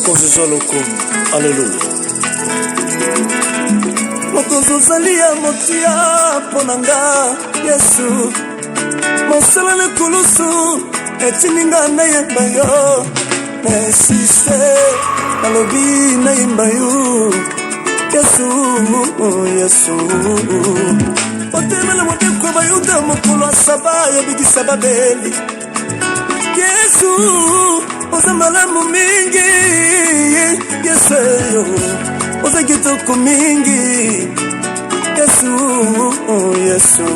mokonzi zwa lokumu. Alleluya. Mokonzi ozali ya motia mpo na nga Yesu, mosala lekulusu etininga nayemba yo, naesise nalobi nayemba yo Yesu, Yesu. Otemela mobekwe bayuda mokolo asaba yobikisa babeli Yesu, oza malamu mingi Yesu yo, oza kitoko mingi Yesu, Yesu.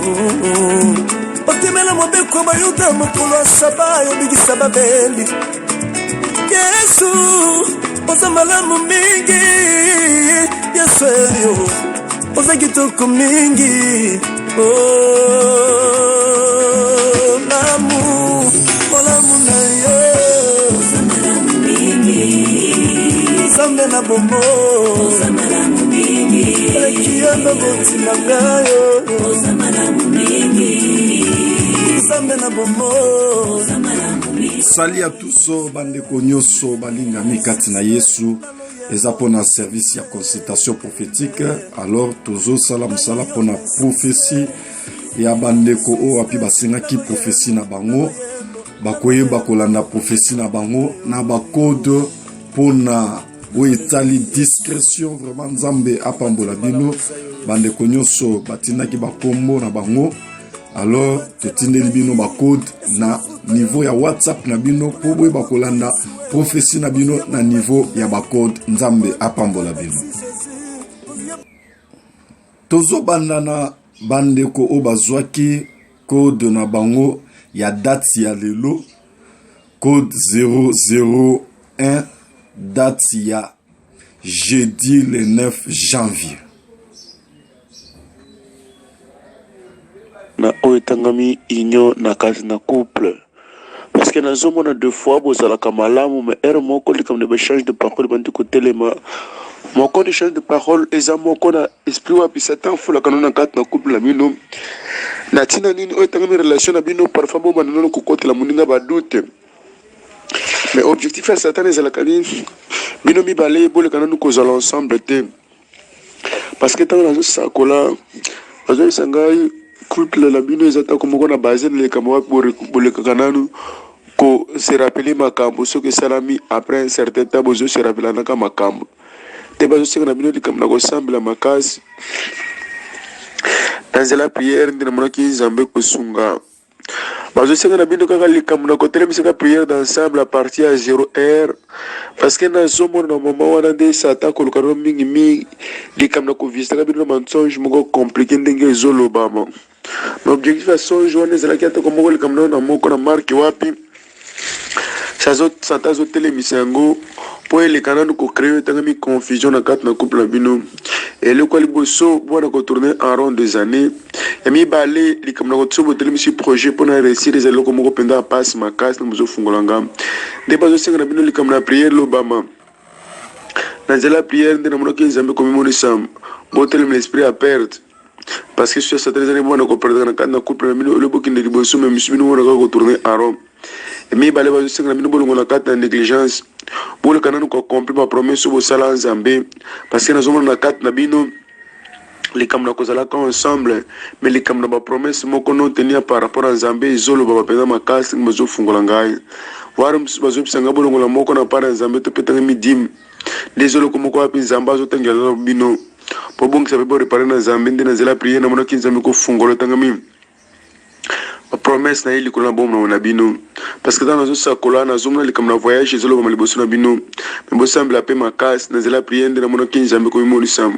Otemela mobekwe bayuda mokolo asaba yobikisa babeli Yesu, oza malamu mingi Yesu yo, oza kitoko mingi. Oh, lamu, olamu na ye, oza malamu mingi. Zambe na bomo, oza malamu mingi. Ekianda boti na gayo, oza malamu mingi. Zambe na bomo, oza malamu mingi. Salut à tous, bandeko nyoso balinga mikati na Yesu. Eza pona service ya consultation prophétique. Alors tozo sala musala pona prophétie ya bandeko o api basenga ki prophétie na bango, bakoye bakolanda prophétie na bango na bakode pona o etali discrétion. Vraiment nzambe apambola bino bandeko nyoso batindaki bakombo na bango. Alors totindeli bino bakode na niveau ya WhatsApp na bino po boye bakolanda prophétie na bino na niveau ya bakode. Nzambe apambola bino. Tozo bandana bandeko o bazwaki code na bango ya date ya lelo, code 001, date ya jeudi le 9 janvier. Na oetangami inyo na kazi na couple. Parce que nous avons deux fois, vous allez comme malamu, mais er moko li comme des échanges de paroles, bantu côté les ma. Mon compte échange de paroles, et ça mon compte esprit wa puis Satan fou la kanona kat na couple la mino. Na tina nini oetangami relation na bino parfois bon banano ko côté la munina ba doute. Mais objectif à Satan est la kanini. Bino mi balé bo le kanonu ko zala ensemble te. Parce que tant na ça kola, azo sangai couple la bino ezata comme on a basé les camarades pour le kananu ko se rappeler makambo ce que salami après un certain temps bozo se rappeler na makambo te bazo se na bino likamna ko sambela makasi dans la prière ndina mona ki zambe ko sunga bazo se na bino kaka likamna ko tele misaka prière d'ensemble à partir à 0h parce que na zomo na moment wana de sata ko lokaro mingi mi likamna ko visita bino mensonge moko compliqué ndenge zolo bama. L'objectif est son jour n'est pas que comme on le cameroun a mon qu'on marque wapi ça zo télémisango pour les canaux qu'on crée tant que confusion na quatre na couple la bino et le quoi les bosso bon qu'on tourner en rond des années et mi balé les cameroun qu'on télémisi projet pour na réussir les allo comme on penda passe ma casse nous zo fungolanga des bases c'est que na bino les cameroun prière l'Obama dans la prière de na mon qui zambe comme mon sam bon télémi l'esprit à perdre. Parce que sur cette année, moi, on a perdu dans couple, le bouquin de Liboso, mais je on a retourné à Rome. Et mais, balé, je sais que nous avons une négligence. Pour le canal, nous avons compris ma promesse sur le salaire Zambé. Parce que nous avons une carte, les camarades cause là ensemble, mais les camarades promesse, moi, qu'on a tenu par rapport à Zambé, ils ont le baba pendant ma casse, nous avons fungolangai. Voir, nous avons sangabo, nous avons qu'on a parlé Zambé, tu peux t'en midi. Désolé, comme quoi, puis Zamba, je t'en bino. Pour bon que ça peut pas réparer dans Zambie, dans la prière, dans mon qui nous a mis au fond, dans le tangami. Ma promesse na ili kuna bomba na bino parce que dans nos sakola na zomna li comme na voyage ils ont le bosso na bino mais bo semble apé ma casse na zela prière dans mon qui Zambie ko mo lisam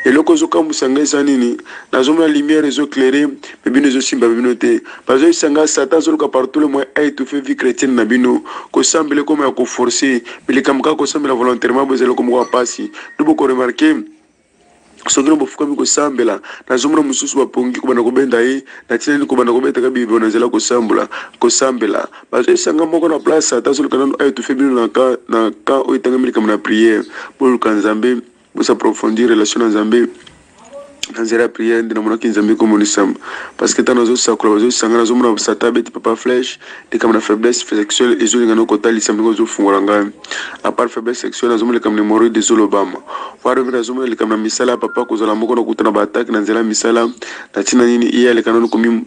et le kozo kam sanga sanini na zomna lumière ils ont éclairé mais bino zo simba bino te parce que sanga satan zo ka partout le moyen a étouffé vie chrétienne na bino ko semble comme ko forcer mais les kamka ko semble volontairement bo zelo comme ko passer nous beaucoup remarquer sogino bofuka miko sambela na zomra mususu bapongi ko bana ko benda yi na tineni ko bana ko beta ka bibi na zela ko sambela bazo sanga moko na place ata zo kana ay to febino na ka o itanga milika na prière pour kan Zambé pour s'approfondir relation na Zambé Nanzela prière ndina mona kinzambi ko monisam parce que tanazo sakula bazo sangana zo mona sata beti papa flèche de comme la faiblesse sexuelle et zo ngano kota lisambi ko zo fungolanga à part faiblesse sexuelle zo mona comme numéro de zolobama waro mina zo mona comme misala papa ko zo la moko no kutana ba attaque nanzela misala na tina nini iya le kanonu komi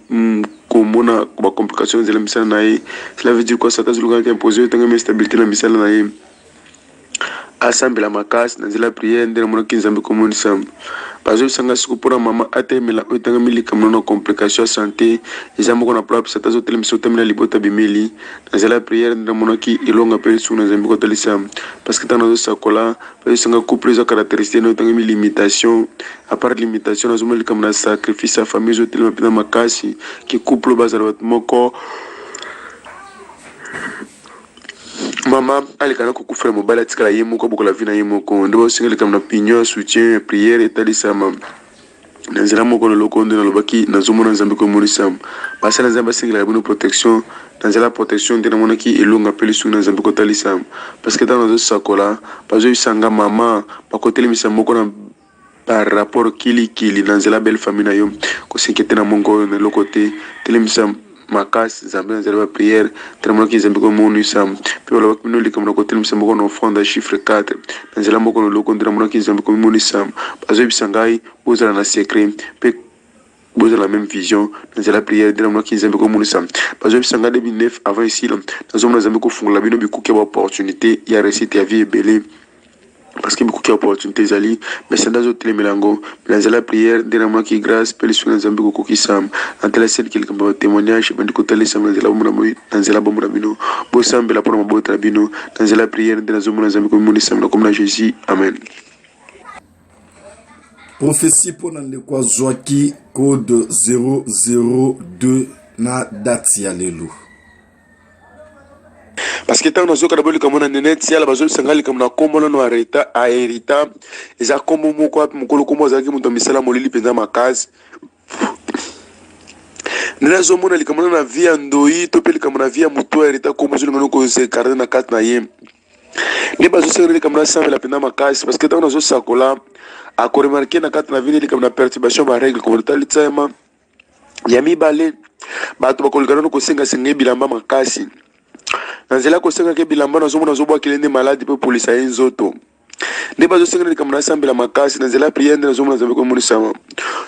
komona ba complication nanzela misala nae cela veut dire quoi ça tazo luka imposer tanga stabilité na misala nae asambela makasi nanzela prière ndina mona kinzambi ko monisam bazo sanga siku pora mama atemela otanga milika mona complication santé ezambo na propre ça tazo telemiso temela libota bimeli nazela prière ndina mona ki ilonga pe suna nzambi ko talisa parce que tanazo sakola bazo sanga couple za caractéristique no tanga limitation à part limitation nazo milika mona sacrifice à famille zo telema pina makasi ki couple bazala moko mama alikana kukufra mobile tikala yemo ko bokola vina yemo ko ndo singeli kamna pignon soutien prière etalisa mam nanzela moko lo kondo na lobaki nazomona nzambe ko monisam basala nzambe singela bino protection nanzela protection ndina mona ki elonga pelisu na nzambe ko talisa parce que dans nos sakola bazo isanga mama bakoteli misa moko na par rapport kili nanzela belle famille na yo ko sinkete na mongo na lokote telemisa makas zambe nzela prière tellement ki zambe ko monu sam pe wala bakino likamna ko telim sam ko no fonda chiffre 4 nzela moko no loko ndira mona ki zambe ko monu sam bazo bisangai bozala na secret pe bozala la même vision nzela prière ndira mona ki zambe ko monu sam bazo bisanga 2009 avant ici nazo mona zambe ko fungula bino bikuke ba opportunité ya réussite ya vie belé parce que beaucoup d'opportunités zali mais c'est dans autres melango mais la prière de moi qui grâce pelle sur les ambigo qui sam antela celle qui comme témoignage bandi ko tali sam dans la bomba dans la bomba bino bo sambe la pour ma bota bino dans la prière de la zone dans ambigo moni sam comme la Jésus amen. Prophétie pour nande kwa zwaki code 002 na date ya lelo. Parce que tant nous avons comme on a net si ala bazo sangali comme na kombo no areta a hérita eza kombo moko mukolo kombo zaki muto misala molili penza makazi nina zo mona likamona na via ndoi to peli kamona via muto hérita kombo zo ngano ko se karde na kat na yem ne bazo sengeli kamona sambe la penza makazi parce que tant nous sakola a ko remarquer na kat na vini likamona perturbation ba règle ko tali tsema yami bale bato bakolgana ko senga bilamba makasi nanzela ko senga ke bilamba na zomo na zobo akilende malade pe polisa enzoto ne bazo senga ni kamna sambela makasi nanzela prière na zomo na zambe ko munisa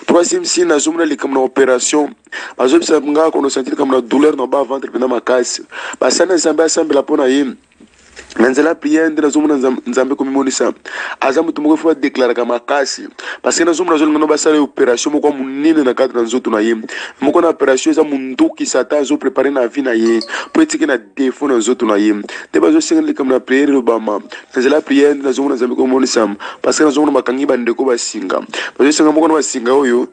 troisième signe na zomo na likamna opération bazo bisanga ko no sentir kamna douleur no ba ventre pe na makasi basana zambe asambela pona yim nanzela prière na zomo na zambe ko munisa azamu tumoko fwa déclarer kama makasi parce que na zomo na zomo no basala opération moko munene na cadre nzoto na yim moko na opération za mundu ki satan zo préparer na vie na ye politique na défaut na nzoto na yim te bazo senga comme na prière obama nanzela prière na zomo na zambe ko munisa parce que na zomo na makangi bandeko basinga bazo senga moko na basinga oyo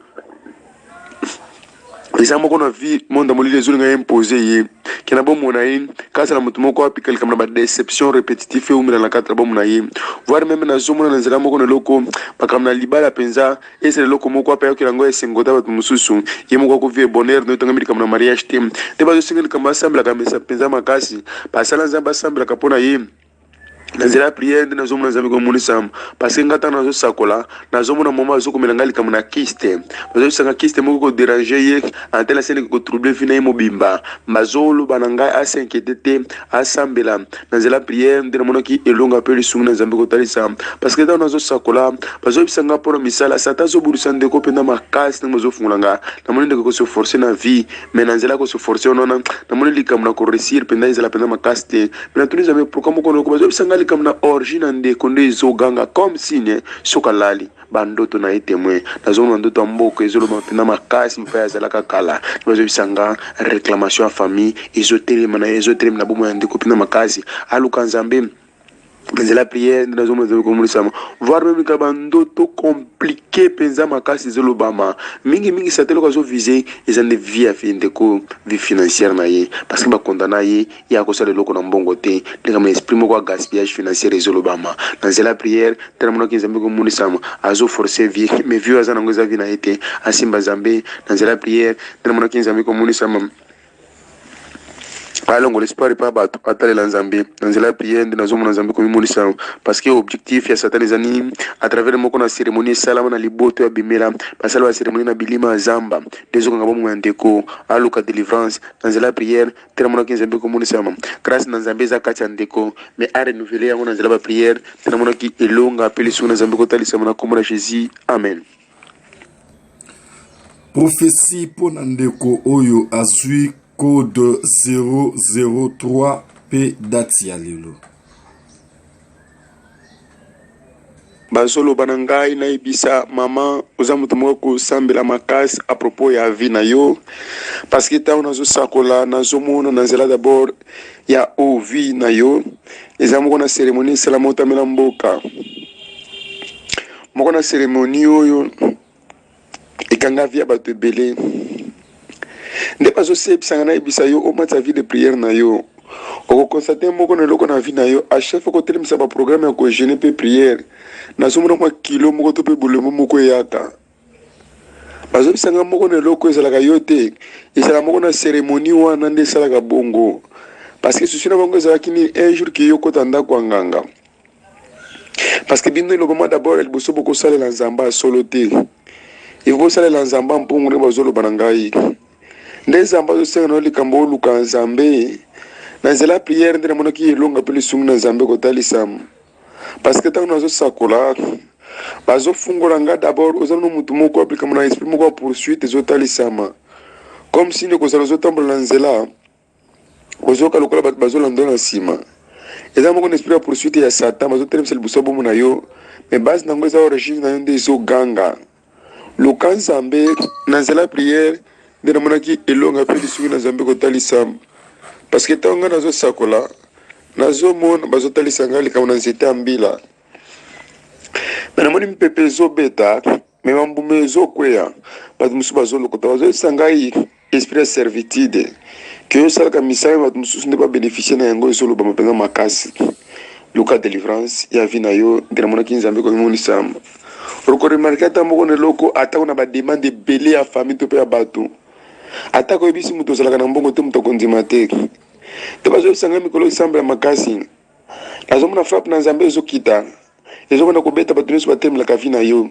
isa moko na vie monde molile zo nga imposer ye kena bo mona yin kasa na mutu moko apikali comme na déception répétitive ou na quatre bo mona yin voir même na zomo na nzela moko na loko bakamna libala penza et c'est le loko moko apa yokela ngo esengota batu mususu ye moko ko vie bonheur no tanga mili comme na mariage tem te bazo singeli comme ensemble ka mesa penza makasi pasala nzamba ensemble ka pona ye nanzela prière na zomo na zambe ko munisa parce que ngata na zo sakola na zomo na moma zo komela ngali comme na kiste bazo sanga kiste moko ko déranger ye antela sene ko troubler fina mobimba mazolo bananga a s'inquiéter a sambela nanzela prière ndina monaki elonga pe lisungu na zambe ko talisa parce que dans na zo sakola bazo bisanga pour misala sata zo burisa ndeko penda makasi na zo fungulanga na moni ndeko ko se forcer na vie mais nanzela ko se forcer onona na moni likamna ko réussir penda izala penda makasi te mais na tuniza me pourquoi moko no ko bazo bisanga comme na origine ndeko nde zoganga comme signe sokalali bandoto na témoin na zone ndoto mboko ezolo mapina makasi mpa ya zalaka kala bazo bisanga réclamation à famille ezotelema na bomo ya ndeko pina makasi aluka nzambe la prière dans un monde comme ça voir même que bandoto compliqué penza makasi zolobama mingi satelo ko zo viser ils ont des vie à fin de ko vie financière na ye parce que ba condamna ye ya ko sala loko na mbongo te de comme esprit moko gaspillage financier zolobama dans la prière tellement que zambe ko muni sama azo forcer vie mais vieux azana ngoza vie na été asimba zambe dans la prière tellement que zambe ko muni sama alongo l'espoir pa bato atalela nzambe nzela prière nde nazomona nzambe komimonisa parce que objectif ya satan ezani à travers moko na cérémonie esalama na liboto ya bimela basala ba cérémonie na bilima ya zamba ndezokanga bomo ya ndeko aluka délivrance nzela prière te namonaki nzambe komonisa grâce na nzambe eza kati ya ndeko mais a renouveler yango na nzela ba prière te namonaki elonga apeli suku na nzambe kotalisama na kombo na Jésus amen. Prophétie pour Nandeko Oyo azui code 003 P dati ya lelo. Bazolo banangai na ibisa mama oza mutu moko kosambela makasi à propos ya vie na yo parce que tant nazo sakola nazomona na nzela d'abord ya o vie na yo eza moko na cérémonie salama otamela mboka moko na cérémonie oyo ekanga via bato ebele nde bazosebisanga na yebisa yo omata vie de prière na yo okokonstate moko na eloko na vie na yo a chaque fois kotelemisa baprogramme ya kogene mpe prière nazomona mwa kilo moko to mpe bolemo moko eyaka bazobisanga moko na eloko ezalaka yo te ezala moko na cérémonie wana nde esalaka bongo parce que susi na bango ezalaki nini un jour ke yo kota ndako ya nganga parce que bino elobama d'abord liboso bokosalela nzambe ya solo te evosalela nzambe mpungu nde bazoloba na ngai nde nzambe azosenga na likambo oluka nzambe na nzela prière nde namonaki elonga mpe lisungu na nzambe kotalisama parce que ntango nazosakola bazofungola nga d'abord oza no mutu moko aplikama na esprit moko ya poursuite ezotalisama comme si nde kozala ozotambola na nzela ozoyoka lokola bato bazolanda na nsima eza moko na esprit ya poursuite ya satan bazotelemisa liboso bomo na yo mais base nango eza origine na yo nde ezoganga luka nzambe na nzela prière nde namonaki elonga mpe lisungi na nzambe kotalisama parce que ntango nga nazosakola nazomona bazotalisa nga likambo na nzete ya mbila me namoni mipepe ezobeta me mambume ezokweya bato mosusu bazolokota bazoyebisa ngai esprit ya servitude ke oyo osalaka misala bato mosusu nde babénéficie na yango ezolobama mpenza makasi luka délivrance ya vi na yo nde namonaki nzambe komimonisama okoremarke ata moko na eloko atako na bademande ebele ya famille to mpe ya bato atako oyebisi moto ozalaka na mbongo te moto akondima te te bazoyebisanga mikolo esambo ya makasi nazomona frappe na nzambe ezokita ezokona kobeta bato nyonso batemelaka vi na yo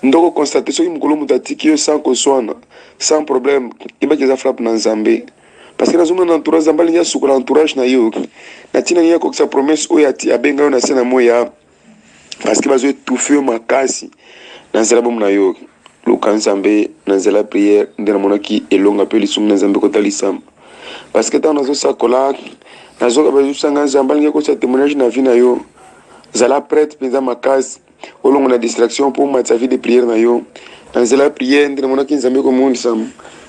ndoko constate soki mokolo moto atiki yo sans koswana sans problème ebaki eza frappe na nzambe parce que nazomona na entourage nzambe alingi asukola entourage na yo na ntina nini akokisa promesse oyo abenga yo na se na moya parce que bazoetufe yo makasi na nzela bomo na yo luka nzambe na nzela prière nde namonaki elonga mpe lisumu na nzambe kotalisama parce que ntango nazosakola nazoka bazosanga nzambe alingi akosa témoignage na vie na yo zala prêtre mpenza makasi olongo na distraction mpo omatisa vie de prière na yo na nzela prière nde namonaki nzambe komonisama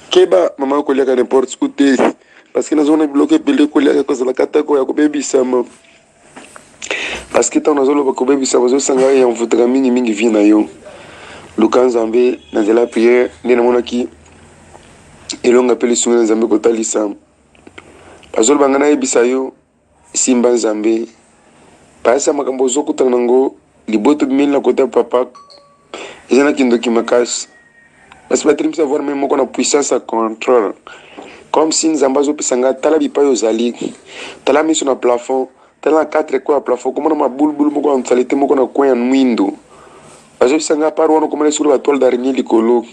keba mama okoliaka n'importe où te parce que nazomona biloko ebele ekoliaka kozalaka atako ya kobebisama parce que ntango nazoloba kobebisama bazosanga ya mvutaka mingimingi vie na yo luka nzambe na nzela prière nde namonaki elonga mpe lisungi na nzambe kotalisama bazoloba nga nayebisa yo simba nzambe bayasa makambo ozokutana nango liboto bimeli na kota papa eza na kindoki makasi basi batelemisa voir meme moko na puissance ya contrôle comme si nzambe azopesa nga tala bipai ozali tala miso na plafond tala na 4 ko ya plafond komona mabulubulu moko ya nsalite moko na coin ya mwindo bazopesa nga par wana komona esukuli batoile d'araignée likolo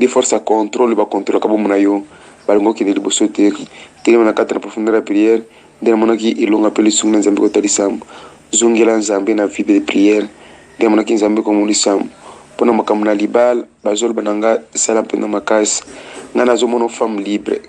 de force ya contrôle bacontrôlaka bomo na yo balingo okende liboso te telema na 4 na profondeur ya prière nde namonaki elonga mpe lisungi na nzambe kotalisama zongela nzambe na vie de prière nde namonaki nzambe komolisama mpona makambo na libala bazoloba na nga esala mpenza makasi nga nazomona femme libre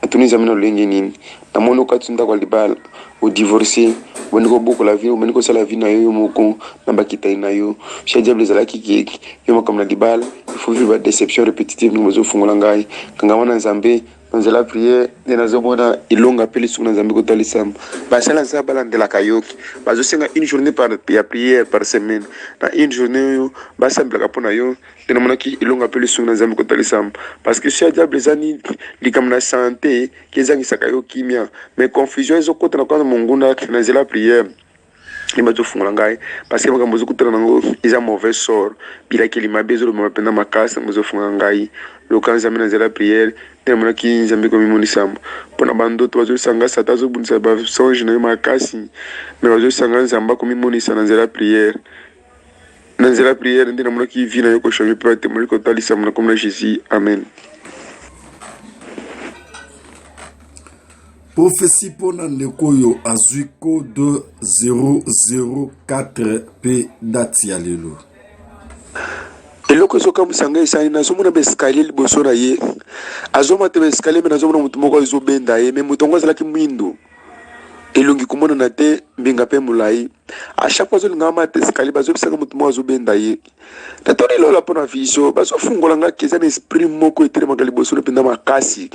atuni nzambe na lolenge nini namoni okati ndako ya libala odivorce obandi kobokola vie obandi kosala vie na yo moko na bakitani na yo chia diable ezalaki keki yo makambo na libala ifo vivre badéception répétitive ndenge bazofungola ngai kangama na nzambe na nzela prière nde nazomona elonga mpe lisuku na nzambe kotalisama basala nzambe balandelaka yoki bazosenga une journée ya prière par semaine na une journée oyo basambelaka mpo na yo nde namonaki elonga mpe lisuku na nzambe kotalisama parce que chia diable eza nini likambo na santé ke ezangisaka yo kimia mais confusion ezokota na kwana monguna na nzela prière ni bazo fungola ngai parce que makambo zokutana nango eza mauvais sort bilakeli mabe ezolobama mpenza makasi nango ezofunga ngai loka nzambe na nzela priere nde namonaki nzambe komimonisa mpona bandoto bazosanga sata azobundisa basonge na yo makasi me bazosanga nzambe akomimonisa na nzela priere nde namonaki vi na yo koshange mpe batemoli kotalisama na komona jésus amen. Prophétie pour Nandekoyo Azuiko de 004 P dati ya lelo. Eloko ezokamwisa ngai esali nazomona baeskalier liboso na ye azomata baeskalier me nazomona motu moko ezobenda ye me moto yango azalaki mwindo elongi komonana te mbinga mpe molai a chaque fois azolinga amata eskalier bazobisanga motu moko azobenda ye natoni elola mpona vision bazofungola ngaki eza na esprit moko etelemaka liboso na mpenza makasi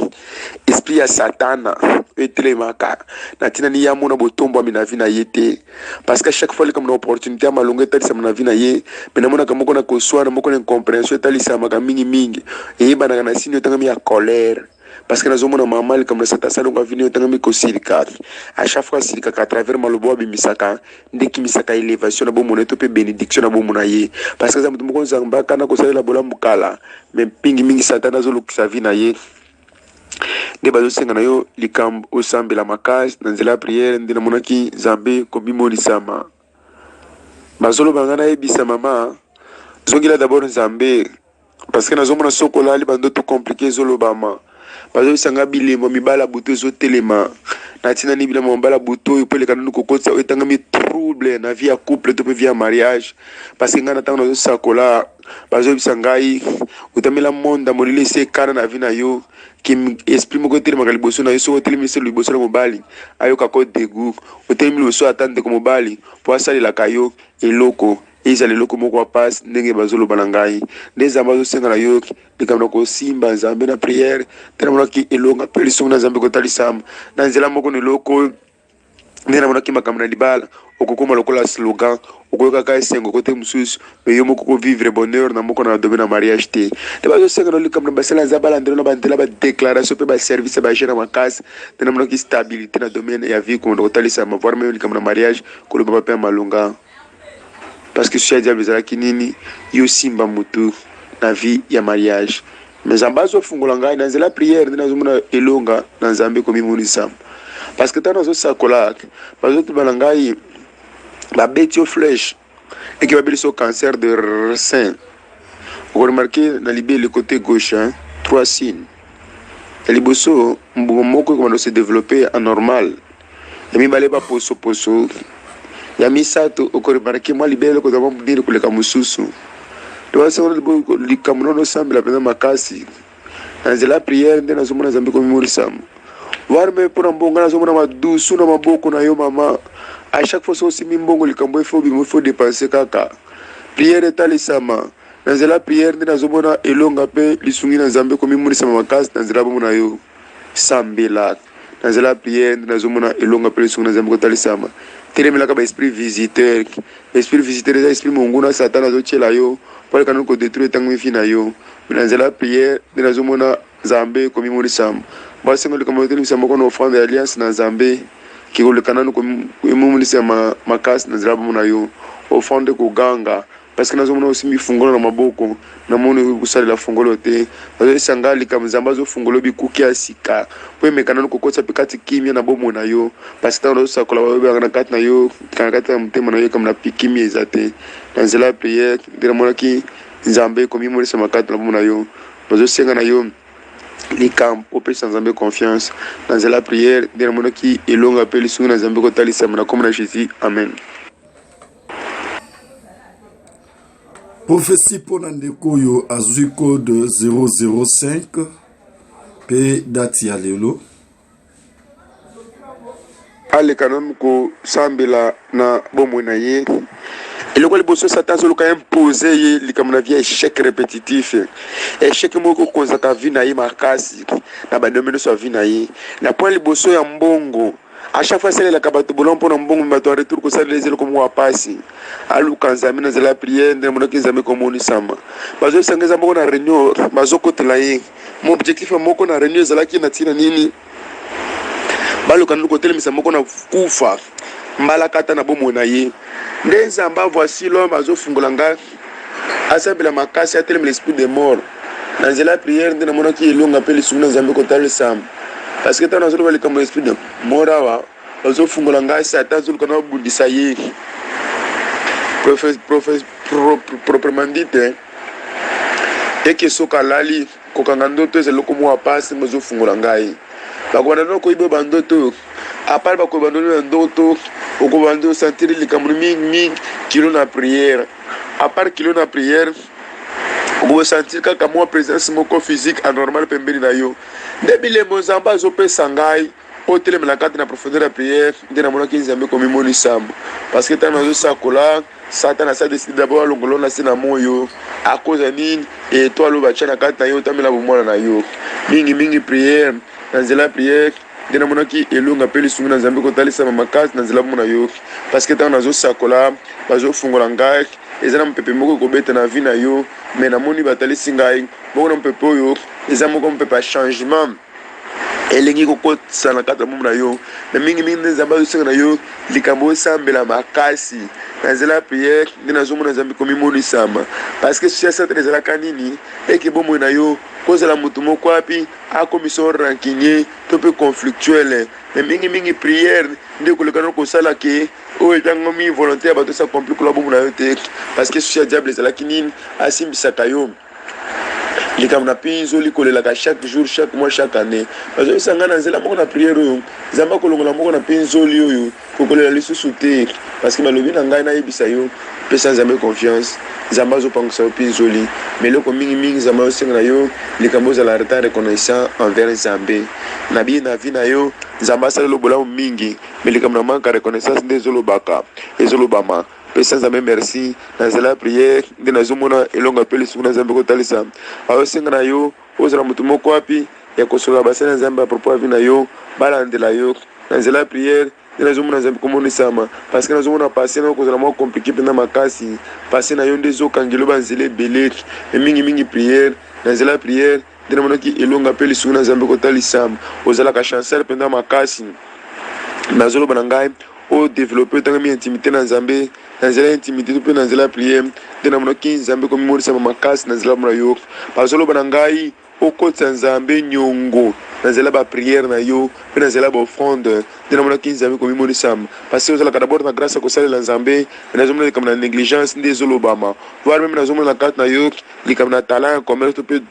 esprit ya satana etelemaka na ntina ni ya mona botombwami na vi na ye te parce que chaque fois likambo na opportunité ya malongo etalisama na vi na ye me namonaka moko na koswana moko na incompréhension etalisamaka mingimingi eyebanaka na sini otangami ya colère parce que nazomona mama likambo na sata asalongo avini otangami kosilika a chaque fois asilikaka à travers malobo abimisaka nde kimisaka élévation na bomona ye to mpe bénédiction na bomona ye parce que eza moto moko nzambe akana kosalela bolamu kala me mpingi mingi satana azolukisa vi na ye nde bazosenga na yo likambo osambela makasi na nzela ya priere nde namonaki nzambe komimonisama bazoloba nga nayebisa mama zongela d'abord nzambe parce que nazomona sokolali bandoto compliqué ezolobama bazobisanga bilembo mibala buto ezotelema na ntina ni bilembo mibala buto oyo mpo eleka nanu kokotisa oyo etangami trouble na vie ya couple to mpe vie ya mariage parce que ngai na ntango nazosakola bazobisa ngai otamela monda molili esi ekana na vi na yo esprit moko etelemaka liboso na yo soki otelemisi liboso na mobali ayokaka odegu otelemi liboso ata ndeko mobali mpo asalelaka yo eloko ezala eloko moko ya pasi ndenge bazoloba na ngai nde nzambe azosenga na yo likambo na kosimba nzambe na priere te namonaki elonga mpe lisungu na nzambe kotalisama na nzela moko na eloko nde namonaki makambo na libala okokoma lokola slogan okoyokaka esengo kote mosusu me yo moko kovivre bonheur na moko na domaine na mariage te nde bazosenga na likambo na basala nzambe balandelo na banzela badéclaration mpe baservice baje na makasi nde namonaki stabilité na domaine ya vie komonda kotalisama voire meme likambo na mariage kolobama mpe ya malonga parce que si diable ezalaki nini yo simba motu na vie ya mariage mais nzambe azofungola ngai na nzela priere nde nazomona elonga na nzambe komimonisama parce que ntango nazosakolaka bazotobala ngai babeti yo flèche eke babelisi yo cancer de sein okoremarke na libe le côté gauche 3 signes ya liboso mbongo moko ekomanda se développer anormal ya mibale baposoposo ya misato okoremarke mwa libele kozama munene koleka mosusu tobasengola likambo nono osambela mpenza makasi na nzela priere nde nazomona nzambe komimorisama warme mpona mbongo nazomona madusu na maboko na yo mama a chaque fois so osimi mbongo likambo efo bimo efo dépense kaka priere etalisama na nzela priere nde nazomona elonga mpe lisungi na nzambe komimorisama makasi na nzela bomo na yo sambela na nzela priere nde nazomona elonga mpe lisungi na nzambe kotalisama telemelaka baesprit visiteur eza esprit monguna satana azotyela yo mpo aleka nani kodétruire ntango mifi na yo na nzela priere nde nazomona nzambe komimorisama basengo likambo etelemisa moko na offrande ya alliance na nzambe kikoleka nanu komimonisa makasi na nzela bomo na yo offrande koganga parce que nazomona osimbi fungolo na maboko namoni kosalela fungolo te bazolisa likambo nzambe azofungola bikuki ya sika mpo emeka nanu kokotisa mpe kati kimia na bomo na yo parce que ntango nazosakola bayobelaka na kati na yo kana kati ya motema na yo ekambo na kimia eza te na nzela ya priere nde namonaki nzambe komimolisa makati na bomo na yo bazosenga na yo likambo opesa nzambe confiance na nzela ya priere nde namonaki elonga mpe lisungi na nzambe kotalisama na kombo na jésus amen. Prophétie pour Nandekoyo Azuiko de 005 P dati ya lelo. aleka nanu kosambela na bomoi na ye eloko liboso satan azoluka impose ye likambo na vie échec répétitif échec moko okonzaka vi na ye makasi na badomaine nyonso ya vi na ye na point liboso ya mbongo à chaque fois asalelaka bato bolongo mpona mbongo bato ya retour kosalela ezeloko moko ya pasi aluka nzambe na nzela ya priere nde namonaki nzambe komonisama bazosanga eza moko na réunion bazokotela ye mo objectif ya moko na réunion ezalaki na ntina nini baluka nanu kotelemisa moko na kufa mbala kata na bomo na ye nde nzamba voici l'homme azofungola ngai asambela makasi atelemi l'esprit de mort na nzela ya priere nde namonaki elonga mpe lisungu na nzambe kotalisa parce que ntango nazoloba likambo l'esprit de mort awa azofungola ngai satan azoluka na obundisa ye proprement dite eke soki alali kokanga ndoto eza eloko moko apasi mo ezofungola ngai bakobanda nde koyiba bandoto apart bakoyeba ndoto na ndoto okobanda osentiri likambo mingi kilo na priere apart kilo na priere okosentir kaka mwa présence moko physique anormal pembeni na yo nde bilemo nzambe azopesa ngai otelemela kati na profondeur ya priere nde namonaki nzambe komimonisama parce que ntango nazosakola satan asa décide d'abord alongolo na se na moyo akoza nini etoile oyo batya na kati na yo otamela bomwana na yo mingi priere na nzela ya priere nde namonaki elonga mpe lisungu na nzambe kotalisama makasi na nzela bomona yo parce que ntango nazosakola bazofungola ngai eza na mopepe moko ekobeta na vie na yo me namoni batalisi ngai moko na mopepe oyo eza moko mopepe ya changement elengi kokotisa na kati ya momo na yo me mingimingi nde nzambe azosenga na yo likambo osambela makasi na nzela ya priere nde nazomona nzambe komimonisama parce que susi ya satana ezalaka nini eke bomoi na yo kozala motu moko api akomisa rancunier to mpe conflictuel me mingimingi priere nde kolekana kosala ke oyo etangomi volonté ya bato esakompli kola bomo na yo te parce que susi ya diable ezalaki nini asimbisaka yo likambo na pinzo likolelaka chaque jour chaque mois chaque année bazoyisa ngai na nzela moko na priere oyo nzambe akolongola moko na pinzoli oyo kokolela lisusu te parce que balobi na ngai nayebisa yo pesa nzambe confiance nzambe azopangisa yo pinzoli me eloko mingimingi nzambe azosenga na yo likambo ozala retard reconnaissant envers nzambe na biye na vie na yo nzambe asaleli bolamu mingi me likambo na manka reconnaissance nde ezolobama pesa nzambe merci na nzela ya priere nde nazomona elonga mpe lisungu na nzambe kotalisa azosenga na yo ozala motu moko wapi ya kosolola basali na nzambe apropos ya vi na yo balandela yo na nzela ya priere nde nazomona nzambe komonisama parce que nazomona pasi na yo kozala mwa komplike mpena makasi pasi na yo nde ezokangela banzela ebele me mingimingi priere na nzela ya priere nde namonaki elonga mpe lisungu na nzambe kotalisama ozalaka chancel mpena makasi nazoloba na ngai odevelope otangami intimité na nzambe na nzela ya intimité to mpe na nzela ya priere nde namonaki nzambe komimonisama makasi na nzela mona yo bazoloba na ngai okotisa nzambe nyongo na nzela bapriere na yo mpe na nzela baofrande nde namonaki nzambe komimonisama parce que ozalaka d'abord na grâce ya kosalela nzambe nazomona likambo na négligence nde ezolobama voire meme nazomona na kati na yo likambo na talent ya commerce to mpe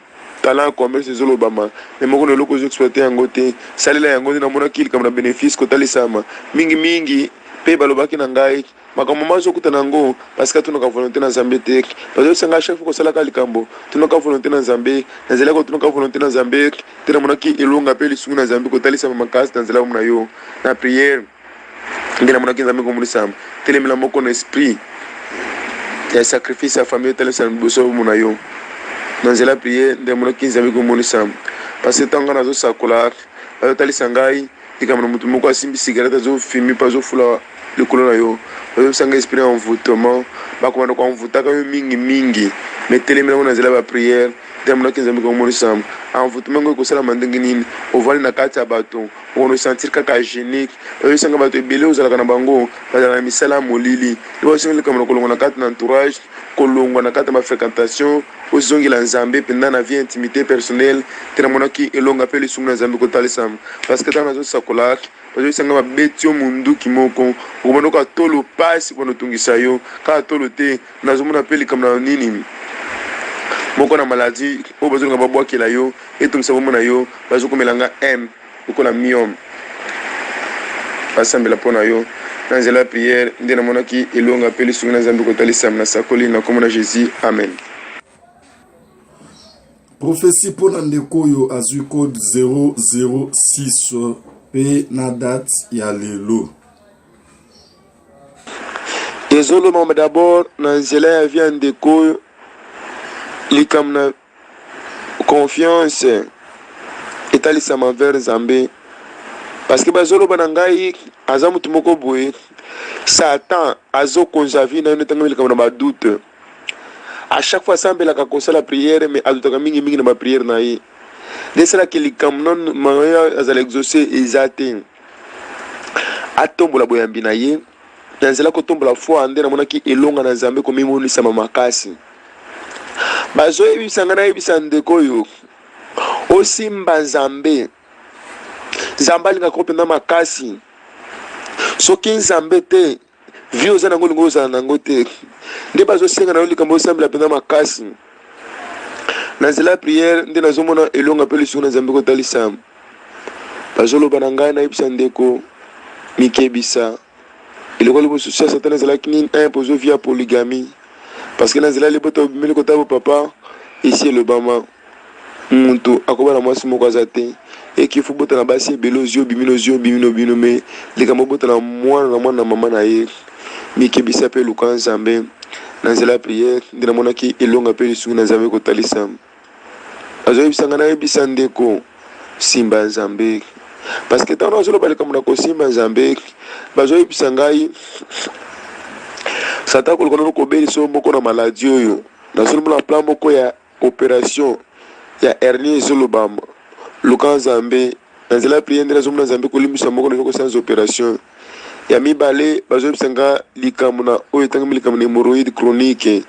talent ya commerce ezolobama me moko na eloko ozoexploite yango te salela yango nde namonaki likambo na bénéfice kotalisama mingimingi mpe balobaki na ngai makambo ma azokutana yango parce que atunaka volonté na nzambe te bazosanga chaque fois kosalaka likambo tunaka volonté na nzambe na nzela kotunaka volonté na nzambe te namonaki elonga mpe lisungu na nzambe kotalisama makasi na nzela momo na yo na priere nde namonaki nzambe komonisama telemela moko na esprit ya sacrifice ya famille otalisama liboso momo na yo na nzela ya priere nde namonaki nzambe komonisama parce que ntango nazosakola bazotalisa ngai likambo na motu moko asimbi cigarette azofimi mpe azofula likolo na yo bazosanga esprit ya envoûtement bakomanda koenvoutaka yo mingimingi me telemelango na nzela ya bapriere nde namonaki nzambe komonisama envoûtement ngo ekosalama ndenge nini ovandi na kati ya bato okono sentir kaka génique bazosanga bato ebele ozalaka na bango bazala na misala ya molili nde bazosenga likambo na kolongwa na kati na entourage kolongwa na kati ya bafréquentation ozongela nzambe mpenza na vie intimité personnelle te namonaki elonga mpe lisungu na nzambe kotalisama parce que ntango nazosakola bazoyisanga babeti yo munduki moko okomanda oka tolo pasi mpona otungisa yo kaka tolo te nazomona mpe likambo na nini moko na maladi oyo bazolinga babwakela yo etungisa bomona yo bazokomelanga m lokola miome basambela mpo na yo na nzela ya priere nde namonaki elonga mpe lisungu na nzambe kotalisama na sakoli na kombo na jésus amen. Prophétie pour ndeko oyo azwi code 006 pe na date ya lelo ezolobama d'abord na nzela ya vie ya ndeko oyo likambo na confiance etalisama vers nzambe parce que bazoloba na ngai aza motu moko boye satan azokonza vie na yo netangami likambo na badoute à chaque fois asambelaka kosala priere me adutaka mingimingi na bapriere na ye nde esalaki likambo nano mayo azala exauce eza te atombola boyambi na ye nanzela kotombola foi nde namonaki elonga na nzambe komimonisama makasi bazoyebisa ngai nayebisa ndeko oyo osimba nzambe alingaka mpenza makasi soki nzambe te vi oza nango olingo ozala nango te nde bazosenga na yo likambo osambela mpenza makasi na nzela ya priere nde nazomona elonga mpe lisuku na nzambe kotalisa bazoloba na ngai nayebisa ndeko mikebisa eloko libosusu ya satana ezalaki nini impozo via polygamie parce que na nzela libota obimeli kota bo papa esi elobama mutu akobana mwasi moko aza te ekifu botana basi ebele ozwi obimi obino me likambo botana mwana na mama na ye mikebisa mpe luka nzambe na nzela ya priere nde namonaki elonga mpe lisuku na nzambe kotalisa azoyebisanga nayebisa ndeko simba nzambe parce que ntango azoloba likambo na kosimba nzambe bazoyebisa ngai satan koluka nano kobeliso moko na maladi oyo nazolomona plan moko ya opération ya hernie ezolobama luka nzambe na nzela ya priere nde nazomona nzambe kolimisa moko na eloko sans opération ya mibale bazoyebisa nga likambo na oyo etangami likambo na hémorroïde chronique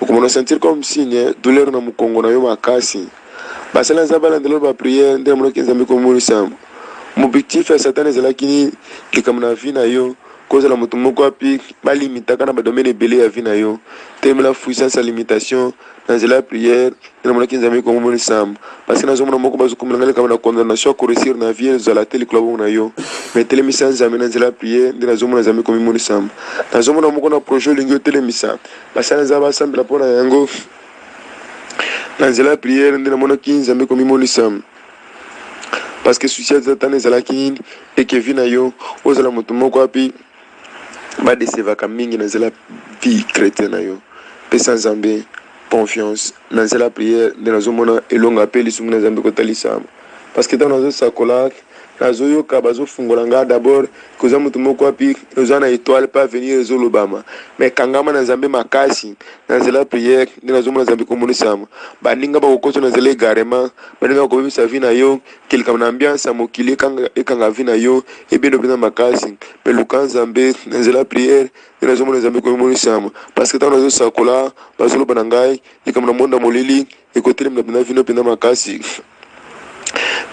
okomona sentir comme signe douleur na mokongo na yo makasi basala nzambe alandela ba priere nde namonaki nzambe komonisa moobjectif ya satan ezalaki nini likambo na vi na yo kozala moto moko api balimitaka na badomaine ebele ya vi na yo telemela puissance ya limitation na nzela ya priere nde namonaki nzambe komonisa parce que nazomona moko bazokomelanga likambo na condamnation ya koresir na vie ezala te likolo bongo na yo mais telemisa nzambe na nzela ya priere nde nazomona nzambe komimonisa nazomona moko na projet olingi otelemisa basala nzambe basambela mpo na yango na nzela ya priere nde namonaki nzambe komimonisa parce que souci ya satana ezalaki nini ekevi na yo ozala moto moko api badesevaka mingi na nzela vie chrétien na yo pesa nzambe confiance na nzela ya priere nde nazomona elonga mpe lisumu na nzambe kotalisa parce que ntango nazosakola nazoyoka bazofungola ngai d'abord koza moto moko api oza na étoile pa avenir ezolobama mais kangama na nzambe makasi na nzela ya priere nde nazomona nzambe komonisama baninga bakokoso na nzela egarema baninga bakobebisa vi na yo kelikama na ambiance ya mokili ekanga vi na yo ebeno mpenza makasi mais luka nzambe na nzela ya priere nde nazomona nzambe komonisama parce que ntango nazosakola bazoloba na ngai likambo na monde ya molili ekotelemela mpenza vino mpenza makasi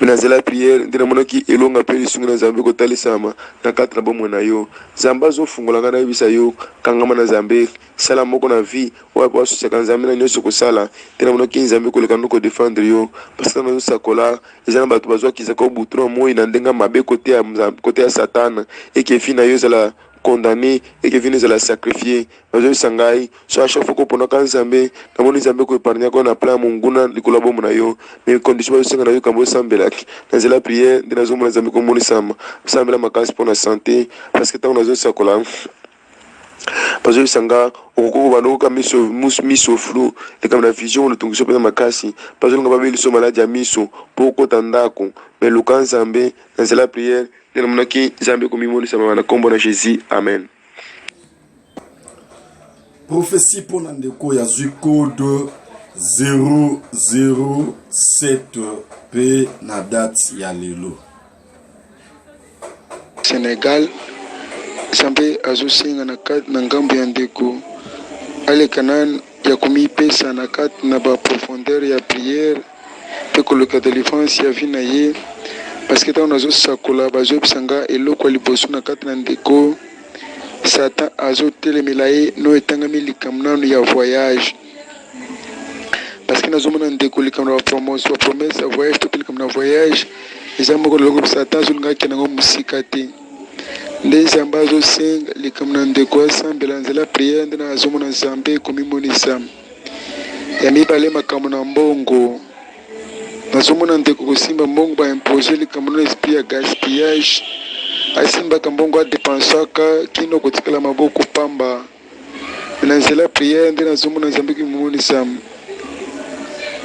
na nzela ya priere nde namonaki elonga mpe lisungi na nzambe kotalisama na kati na bomoi na yo nzambe azofungola ngai nayebisa yo kangama na nzambe sala moko na vie oyo po asosiaka nzambe na nyonso kosala nde namonaki nzambe koleka ndo kodefendre yo parce que nazosakola eza na bato bazwakisaka obutu na moi na ndenge mabe kote ya satana ekefi na yo ezala condamné et que vient la sacrifier bazo sangai so a chaque fois ko ponaka nzambe na moni nzambe ko épargner ko na plan munguna likolo bomo na yo mais condition bazo senga na yo kambo sambelaki na zela prière de nazo mona nzambe ko moni sama sambela makasi pour la santé parce que tant nazo sakola bazo sanga okoko banoka miso flou et comme la vision le tungiso pena makasi bazo nga babeli so maladie ya miso poko tandako mais le kan nzambe na zela prière de namonaki nzambe komimonisa na kombo na Jésus amen. Prophétie pour Nandeko yazui code 007P na date ya lelo. Sénégal Nzambe azosenga na kati na ngambo ya ndeko alekana ya komipesa na kati na ba profondeur ya prière pe koloka délivrance ya vie na ye parce que tant nazo sakola bazobisanga eloko liboso na kati na ndeko Satan azotelemela ye no etangami likamnano ya voyage parce que nazomona ndeko likamna ba promesse ya voyage to likamna voyage eza moko loko Satan zolinga kenango musika te nde Nzambe azosenga likamna ndeko asambela nzela prière nde nazomona Nzambe komimonisa ya mibale makambo na mbongo nazomona ndeko kosimba mbongo ba imposer likambo na esprit ya gaspillage asimbaka mbongo adepensaka kino kotikala maboko pamba na nzela prière nde nazomona Nzambe komimonisa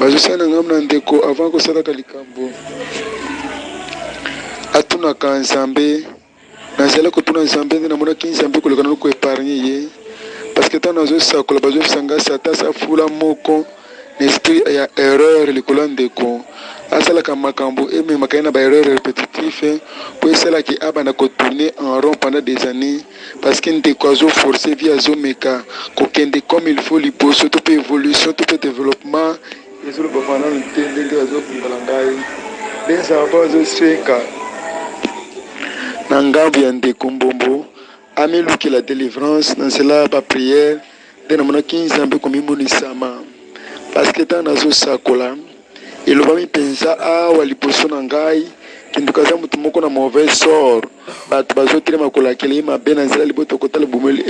bazosana ngam na ndeko avant kosalaka likambo atunaka Nzambe na nzela kotuna Nzambe nde namonaki Nzambe koleka na ko épargner ye parce que tant nazo sakola bazosanga Satan sa fula moko esprit ya erreur likolo ndeko asalaka makambo ememaka ye na baerreur répétitif po esalaki abanda kotourner en rond pendant des années parce que ndeko azoforce vie azomeka kokende comme il faut liboso to mpe évolution to mpe développement ezoloba pendant te ndenge azofungola ngai ndenge apo azosweka na ngambo ya ndeko mbombo amilukela délivrance na nzela baprière nde namonaki nzambe komimonisama parce que ntango nazosakola elobami mpenza awa liboso na ngai kinduka aza motu moko na mauvais sort bato bazotelema kolakela ye mabe na nzela libota kotala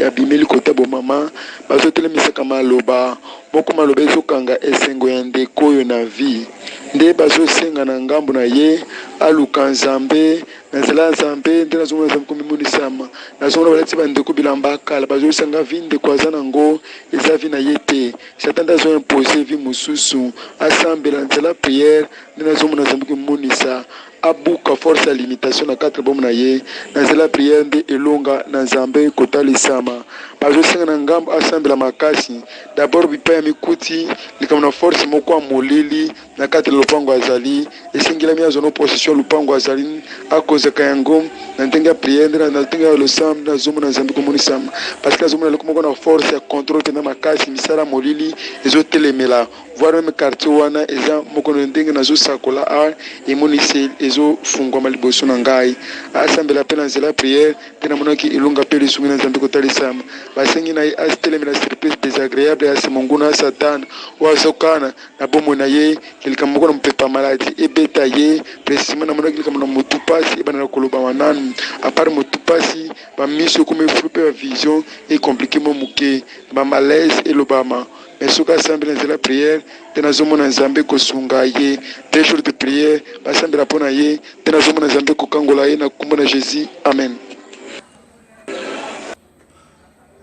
abimeli kota bomama bazotelemisaka maloba moko maloba ezokanga esengo ya ndeko oyo na vie nde bazosenga na ngambo na ye aluka nzambe na nzela ya nzambe nde nazomona nzambe komimonisama nazomona balati bandeko bilamba akala bazosanga vi ndeko aza nango eza vi na ye te satan nde azoimpose vi mosusu asambela nzela prière nde nazomona nzambe komimonisa abuka force ya limitation na 4 bomo na ye na nzela prière nde elonga na nzambe kotalisama bazosenga na ngambo asambela makasi d'abord bipai ya mikuti likambo na force moko ya molili na kati ya lupango azali esengelami azwa no possession lupango azali akozaka yango na ndenge ya prière nde na ndenge ya losambe nazomona nzambe komonisama parce que nazomona eloko moko na force ya contrôle mpena makasi misala molili ezotelemela voire même quartier wana eza moko na ndenge nazosakola a emonisi ezofungwama liboso na ngai asambela mpe na nzela ya prière nde namonaki elonga mpe lisungi na nzambe kotalisama basengi na ye asitelemela surprise désagréable ya semonguna ya satana oyo azokana na bomoi na ye likambo moko na mopepa maladi ebeta ye précisement namonaki likambo na motu pasi ebandaka kolobama nanu apart motu pasi bamiso ekoma efulu mpe bavision ecomplike mo moke bamalaise elobama mais soki asambela nzela prière nde nazomona nzambe kosunga ye 2 jours de prière basambela mpo na ye nde nazomona nzambe kokangola ye na kombo na jésus amen.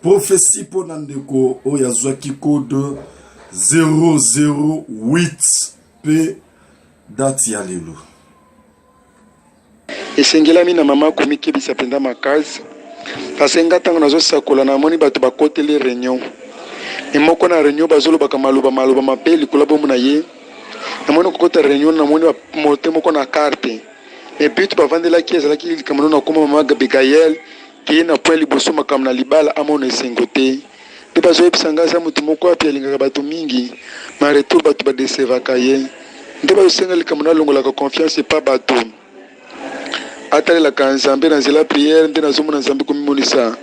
Prophétie pour Nandeko Oyazwaki code 008P date ya lelo. Esengelami na mama komikebisa penda makasi parce nga ntango nazosakola namoni bato bakoteli réunion emoko na réunion bazolobaka maloba mabe likolo bomo na ye namoni kokota réunion namoni mote moko na carte et puis bavandelaki ezalaki likambo na koma mama Gabriel ki na point liboso makambo na libala amona esengo te mpe bazoyebisa nga aza motu moko api alingaka bato mingi ma retour bato badesevaka ye nde bazosenga likambo na alongolaka confiance epa bato atalelaka nzambe na nzela prière nde nazomona nzambe komimonisa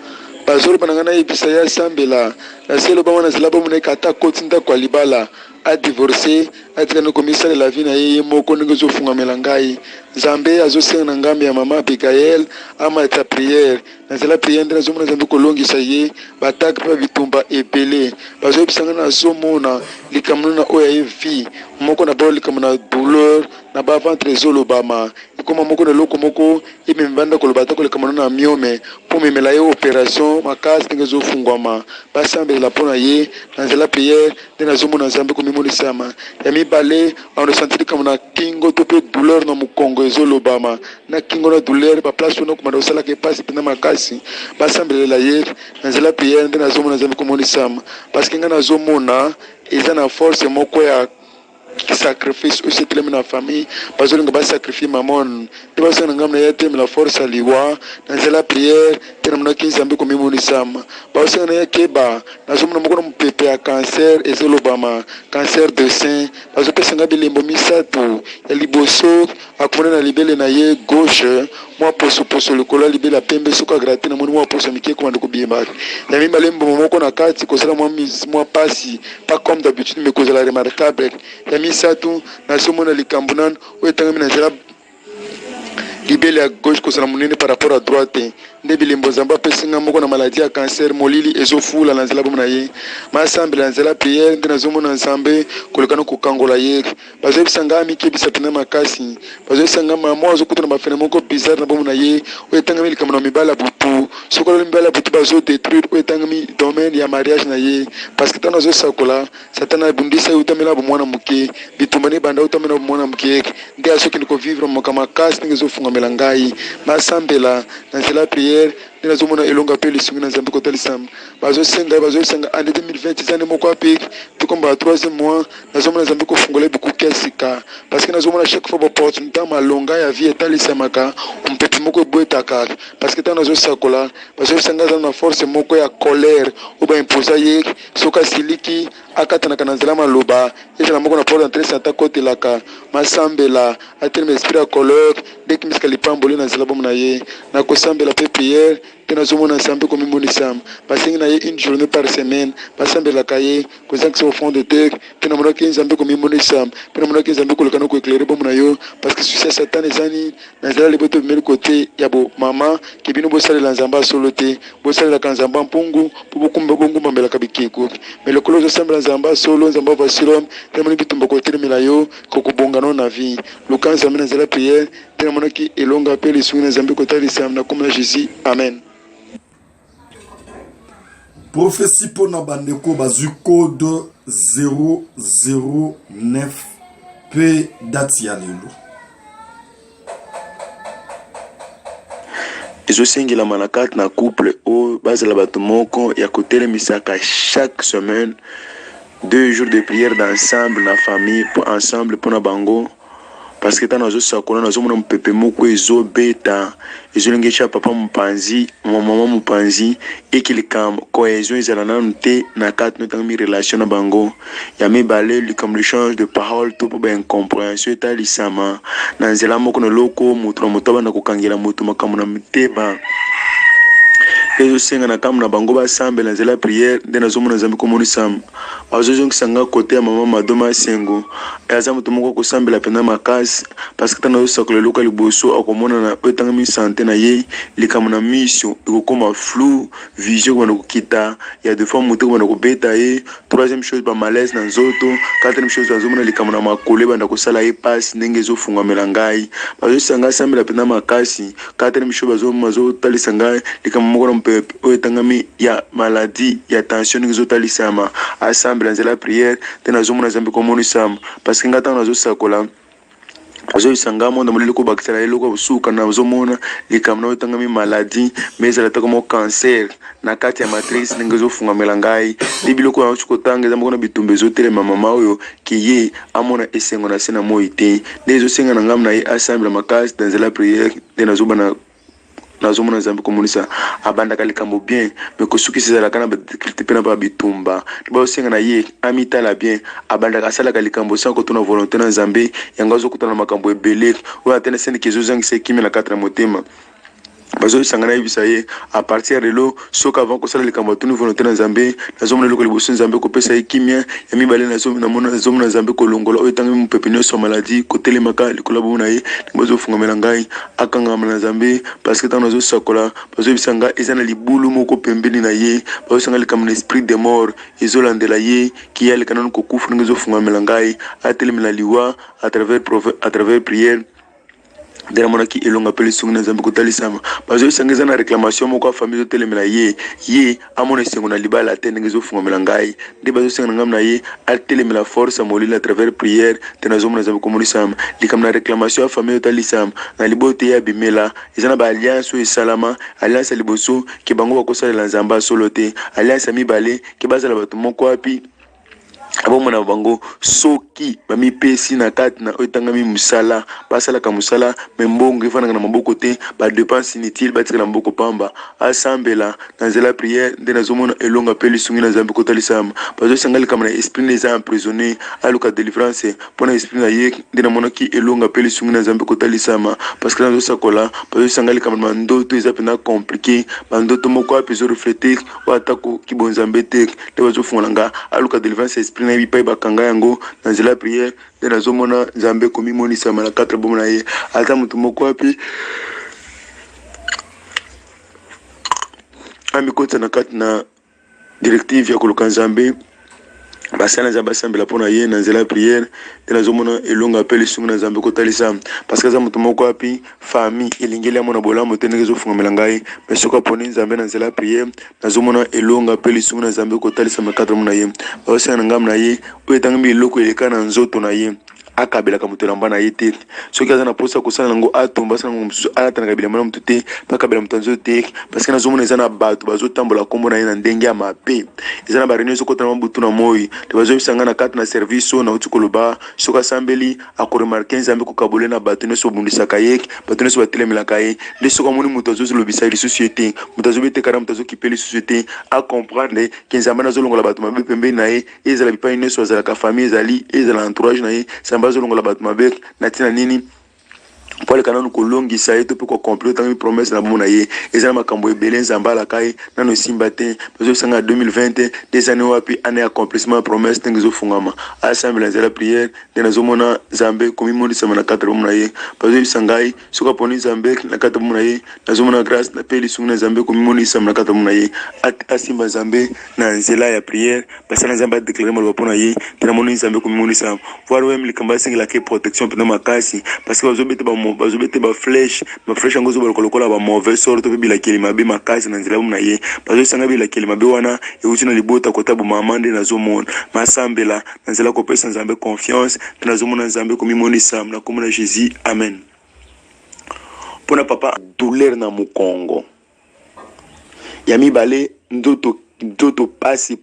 bazoloba na ngai nayebisa ye asambela naseloba mwana nzela bomona eka ata koti ndako ya libala adivorce atikana komisalela vi na ye moko ndenge ezofungamela ngai nzambe azosenga na ngambi ya mama Abigail amata prière na nzela prière nde nazomona nzambe kolongisa ye bataki mpe bitumba ebele bazoyebisa ngai nazomona likambo na oyo ya ye vi moko na bao likambo na douleur na baventre ezolobama ekoma moko na eloko moko ememibanda koloba ata kolekambo na miome mpo memela ye opération makasi ndenge ezofungwama basambelela mpo na ye na nzela prière nde nazomona nzambe komimonisama ya mibale aresenti likambo na kingo to mpe douleur na mokongo ezolobama na kingo na douleur baplace wana okomanda kosalaka epasi mpena makasi basambelela ye na nzela prière nde nazomona nzambe komonisama parce que ngai nazomona eza na force moko ya sacrifice aussi telemi na famille bazolinga basacrifie mamon te basana ngam na yete la force aliwa na nzela prière te na mnaki nzambe komimonisama basana ya keba nazomona moko na mpepe ya cancer ezolobama cancer de sein bazopesanga bilembo misatu ya liboso akomona na libele na ye gauche mwa poso likolo libela pembe soka gratte na moni mwa poso mike komanda kobiemba ya mibale mbongo moko na kati kosala mwa pasi pas comme d'habitude mais kozala remarquable ya misatu nazomona likambo nanu oyo etangami na nzela libele ya gauche kosala monene par rapport à droite nde bilembo nzambe apesinga moko na maladie ya cancer molili ezofula na nzela bomo na ye masambela na nzela prière nde nazomona nzambe kolekana kokangola ye bazoyebisa ngai mikebisa mpena makasi bazoyebisa ngai mamo azokuta na bafene moko bizarre na bomo na ye oyo etangami likambo na mibala butu soki ololi mibala butu bazodétruire oyo etangami domaine ya mariage na ye parce que ntango azosakola satana abundisa ye utamela bomwana moke bitumba ne banda utamela bomwana moke nde azokende kovivre moka makasi ndenge ezofungamela ngai masambela na nzela prière nde nazomona elongo ape lisungi na nzambe kotalisama bazosenga ande 2020 eza nde moko ape tokomba 3e mois nazomona nzambe kofungola bikuki ya sika parce que nazomona chaque fois baopportunité malonga ya vie etalisamaka mpepe moko ebwetaka parce que ntango nazosakola bazosenga aza na force moko ya colère oyo baimposa ye soki asiliki akatanaka na nzela maloba ezala moko na porte d'entrée santa kotelaka masambela atelema esprit ya colère ndeki misika lipamboli na nzela bomo na ye nakosambela mpe priere mpe nazomona nzambe komimonisama basengi na ye une journée par semaine basambelaka ye kozangisa au fond de terre mpe namonaki nzambe komimonisama mpe namonaki nzambe koleka na koeklere bomo na yo parce que susi ya satan eza nini na nzela liboto bimeli kote ya bomama ke bino bosalela nzambe asolo te bosalelaka nzambe mpungu mpo bokumbambelaka bikeko me lokolo ozosambela nzambe asolo nzambe avasilo te namoni bitumba kotelemela yo kokobongano na vie luka nzambe na nzela priere te namonaki elonga mpe lisungi na nzambe kotalisama na kombo na jésus amen. Prophétie pour na bandeko bazu code 009 P date ya lelo. ezosengela na kati na couple oyo bazala bato moko ya kotelemisaka chaque semaine 2 jours de prière d'ensemble na famille pour ensemble pour na bango parce que tana zosakola nazomona mpepe moko ezobeta ezolengesha papa mopanzi mama mopanzi ekilikam cohésion ezala nanu te na kati notangami relation na bango ya mibale likambo l'échange de parole to po baincompréhension etalisama na nzela moko na loko moto na moto abanda kokangela moto makambo na miteba ezosenga na kambo na bango basambela nzela priere nde nazomona nzambe komonisama bazozongisanga kote ya mama madoma sengo aza moto moko kosambela pena makasi parce que tana osakola eloka liboso akomona na oyo etangami sante na ye likambo na mission ekokoma flou vision ekobanda kokita ya deux fois moto ekobanda kobeta ye troisième chose bamalaise na nzoto quatrième chose bazomona likambo na makolo ebanda kosala ye pasi ndenge ezofungamela ngai bazosanga asambela pena makasi quatrième chose bazotalisa ngai likambo moko na oyo etangami ya maladie ya tension ndenge ezotalisama asambela nzela priere te nazomona nzambe komonisama parce que ngai ntango nazosakola azoyisanga monda moleli kobakisela eloko bosuka nazomona likambo na oyo etangami maladie mais ezala taka mo cancer na kati ya matrice ndenge ezofungamela ngai nde biloko yango kotanga eza moko na bitumba ezotelema mama oyo kiye amona esengo na se na moi te nde ezosenga na ngambo na ye asambela makasi na nzela priere nde nazomona nzambe komonisa abandaka likambo bien me kosukisa ezalaka na badifficulté mpe na babitumba baosenga na ye amitala bien abandaka asalaka likambo sans kotuna volonté na nzambe yango azokutana na makambo ebele oyo atene sendiki ezozangisa ekimi na kati na motema bazoyisanga nayebisa ye a partir de lo soki avant kosala likambo atuni volonté na nzambe nazomona eloko liboso nzambe kopesa ye kimia ya mibale nazomona nzambe kolongola oyo etangami mopepe nyonso ya maladi kotelemaka likolo bomo na ye ndenge bazofungamela ngai akangama na nzambe parce que ntango nazosakola bazoyebisa ngai eza na libulu moko pembeni na ye bazoyisanga likambo na esprit de mort ezolandela ye kiyaleka nanu kokufa ndenge ezofungamela ngai atelemela liwa à travers prière nde namonaki elonga mpe lisungi na nzambe kotalisama bazoyisanga eza na réclamation moko ya famille ezotelemela ye amona esengo na libala te ndenge ezofungamela ngai nde bazosenga na ngambo na ye atelemela force ya molili à travers prière te nazomona nzambe komonisama likambo na réclamation ya famille otalisama na libote ye abimela eza na baalliance oyo esalama alliance ya liboso ke bango bakosalela nzambe asolo te alliance ya mibale ke bazala bato moko wapi abomona bango soki bamipesi na kati na oyo etangami mosala basalaka mosala me mbongo efandaka na maboko te badepense inutile batikala na maboko pamba asambela na nzela priere nde nazomona elonga mpe lisungi na nzambe kotalisama bazosanga likambo na esprit eza emprisonné aluka délivrance mpona esprit na ye nde namonaki elonga mpe lisungi na nzambe kotalisama parce que nazosakola bazosanga likambo na bandoto eza mpena compliqué bandoto moko ape ezoreflete oyo atako kibonzambe te nde bazofungola nga aluka délivrance esprit na ye bipai bakanga yango na nzela priere nde nazomona nzambe komimonisama na 4 bomo na ye ata moto moko wapi amikotisa na kati na directive ya koluka nzambe basala nzambe asambela mpona ye na nzela priere nde nazomona elonga mpe lisungi na nzambe kotalisama parce que aza moto moko wapi famille elingeli yamo na bolamu te ndenge ezofungamela ngai me soki aponi nzambe na nzela priere nazomona elonga mpe lisungi na nzambe kotalisama 4 bomo na ye baosenga na ngambo na ye oyo etangami eloko eleka na nzoto na ye akabela ka mutu lamba na ye te soki aza na posa kosala nango atomba asala nango mosusu alatana kabila mwana motu te mpe akabela moto anzo te parce que nazomona eza na bato bazotambola kombo na ye na ndenge ya mabe eza na bareunion ezokota na mabutu na moi te bazoyebisa nga na kati na service oyo nauti koloba soki asambeli akoremarke nzambe kokabole na bato nyonso babundisaka ye bato nyonso batelemelaka ye nde soki amoni moto azozolobisa lisusu ye te moto azobetekana moto azokipe lisusu ye te acomprendre ke nzambe nazolongola bato mabe pembeni na ye ezala bipai nyonso azalaka famille ezala entourage na ye nzambe azolongola bato mabe na ntina nini po aleka nanu kolongisa ye to mpe koakompli otanga promese na bomo na ye eza na makambo ebele nzambe alaka ye nano esimba te bazobisanga 2020 des années wapi ane ya accomplissement ya promese ndenge ezofungama asambela nzela priere nde nazomona nzambe komimondisama na kati ya bomo na ye bazobisa ngai soki aponi nzambe na kati ya bomo na ye nazomona grâce mpe lisungi na nzambe komimondisama na kati ya bomo na ye asimba nzambe na nzela ya priere basala nzambe adeklare maloba mpo na ye nde namoni nzambe komimondisama voir wem likambo asengelaka protection mpena makasi parce que bazobete baflèche yango ezobaloka lokola bamauvais sort to mpe bilakeli mabe makasi na nzela bomo na ye bazosanga bilakeli mabe wana euti na libota kota bomama nde nazomona masambela na nzela kopesa nzambe confiance mpe nazomona nzambe komimonisa na kombo na jésus amen. Mpona papa douleur na mokongo ya mibale ndoto pasi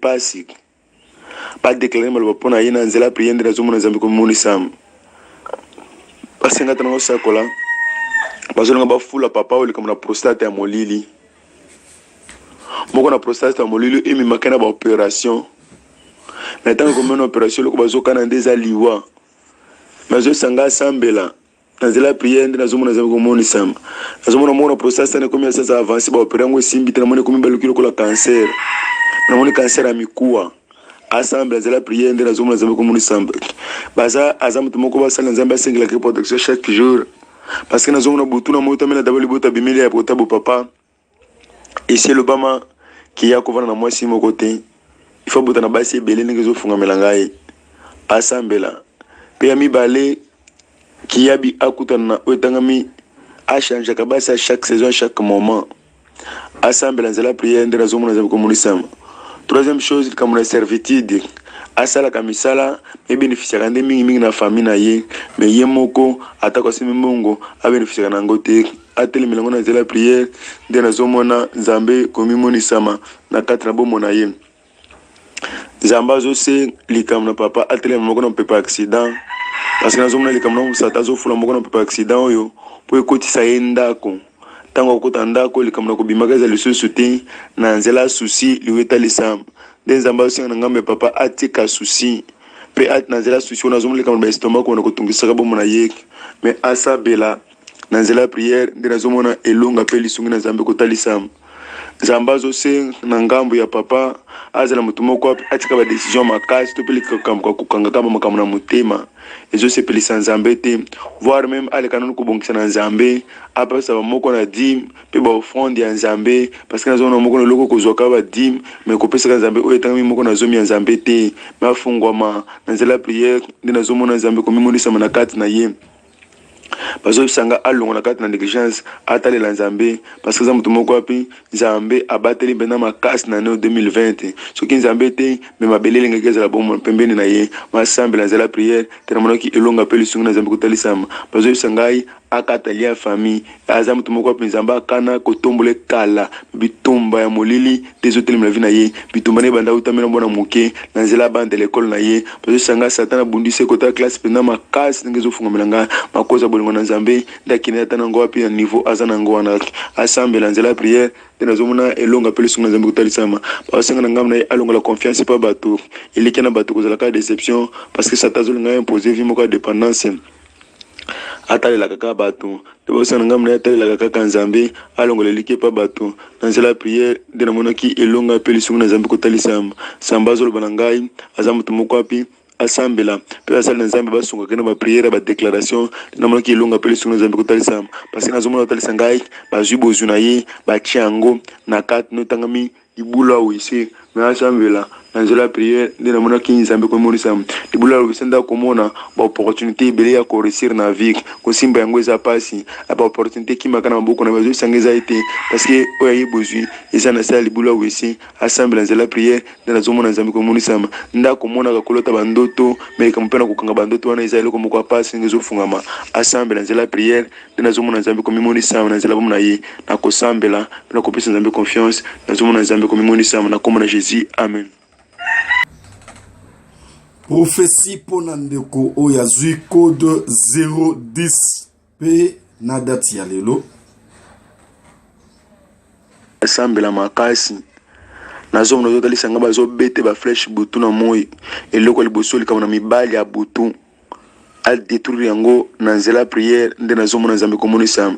badeklare maloba mpo na ye na nzela priere nde nazomona nzambe komimonisa basengata nango sakola bazolonga bafula papa oyo likambo na prostate ya molili moko na prostate ya molili ememaka na baopération na ntango komona opération loko bazokana nde eza liwa bazosanga asambela na nzela ya priere nde nazomona nzambe komonisama nazomona moko na prostate ane komi asasa avance baopére yango esimbi te namoni komi baluki lokola cancer namoni cancer ya mikuwa asambela nzela priere nde nazomona nzambe komonisama baza aza moto moko basala nzambe asengelaka protection chaque jour parce que nazomona butu na moi otamela daba libota bimeli ya kotabo papa esi elobama kiya kovanda na mwasi moko te ifo buta na basi ebele ndenge ezofungamela ngai asambela mpe ya mibale kiyabi akutana na oyo etangami achangeaka basi à chaque saison à chaque moment asambela nzela priere nde nazomona nzambe komonisama. Troisième chose likambo na servitude asalaka misala ebénéficiaka nde mingi na famille na ye me ye moko atako asimi mbongo abénéficiaka nango te atelemela ngo na nzela ya priere nde nazomona nzambe komimonisama na kati na bomo na ye. Nzambe azose likambo na papa atelema moko na pepa accident parce que nazomona likambo na mosata azofula moko na pepa accident oyo po ekotisa ye ndako ntango akota ndako likambo na kobimaka eza lisusu te na nzela susi liwetalisama nde nzambe azosenga na ngambo ya papa atika susi mpe ati na nzela susi wana azomona likambo na baestomako wana kotungisaka bomo na ye me asabela na nzela ya priere nde nazomona elonga mpe lisungi na nzambe kotalisama. Nzambe azosenga na ngambo ya papa azala moto moko atika badecision makasi to mpe likambo kokangaka bamakambo na motema ezosepelisa nzambe te voire même aleka nanu kobongisa na nzambe apesa bamoko na dime mpe baofrande ya nzambe parce que nazomona moko na eloko kozwaka badime me kopesaka nzambe oyo etangami moko na zomi ya nzambe te me afungwama na nzela priere nde nazomona nzambe komimonisama na kati na ye bazobisanga alongo na kati na négligence atalela nzambe parce que za moto moko api nzambe abateli mpena makasi na neo 2020 soki nzambe te me mabele elengaki ezala bomo pembeni na ye masambela nzela priere te namonaki elonga mpe lisungi na nzambe kotalisama bazobisa ngai akatali ya famille aza moto moko api nzambe akana kotombola ekala bitumba ya molili te ezotelemela vi na ye bitumba na ebanda utamela mbona moke na nzela abanda lekole na ye bazobisa ngai satan abundisi ekota classe mpena makasi ndenge ezofungamela ngai makoza bolingo na nzambe nde akende ata nango wapi na niveau aza nango wana asambela nzela ya priere nde nazomona elonga mpe lisungi na nzambe kotalisama baosenga na ngambo na ye alongola confiance mpa bato eleki na bato kozalaka déception parce que satan azolinga ye impose vi moko ya dépendance atalelaka kaka bato te bosana ngambo na ye atalelaka kaka nzambe alongola eliki mpa bato na nzela ya priere nde namonaki elonga mpe lisungi na nzambe kotalisama. Samba azoloba na ngai aza moto moko api asambela mpe basali na nzambe basungaka na bapriere badéclaration namonaki elonga mpe lisungi na nzambe kotalisama parce que nazomona kotalisa ngai bazwi bozwi na ye batia yango na kati notangami libula oyo ese me asambela na nzela prière nde namona ki nzambe komonisa libula lobisenda komona ba opportunité ebele ya koresir na vie kosimba yango eza pasi ba opportunité kimaka na maboko na bazosanga eza ete parce que oyo aye bozwi eza na sala libula wesi assemble na nzela prière nde nazomona nzambe komonisama ndako monaka kolota bandoto mais kamupena kokanga bandoto wana eza eloko moko ya pasi ngezofungama assemble na nzela prière nde nazomona nzambe komimonisama na nzela bomona ye na kosambela na kopesa nzambe confiance nazomona nzambe komimonisama na komona Jésus amen. Prophétie pour Nandeko Oyazui code 010 P Nadati Alelo. Asambela makasi. Nazo mno zotali sanga bazo bete ba flèche butu na moi. Eloko liboso likama na mibali ya butu. Al détruire yango na nzela prière nde nazo mona nzambe komonisa.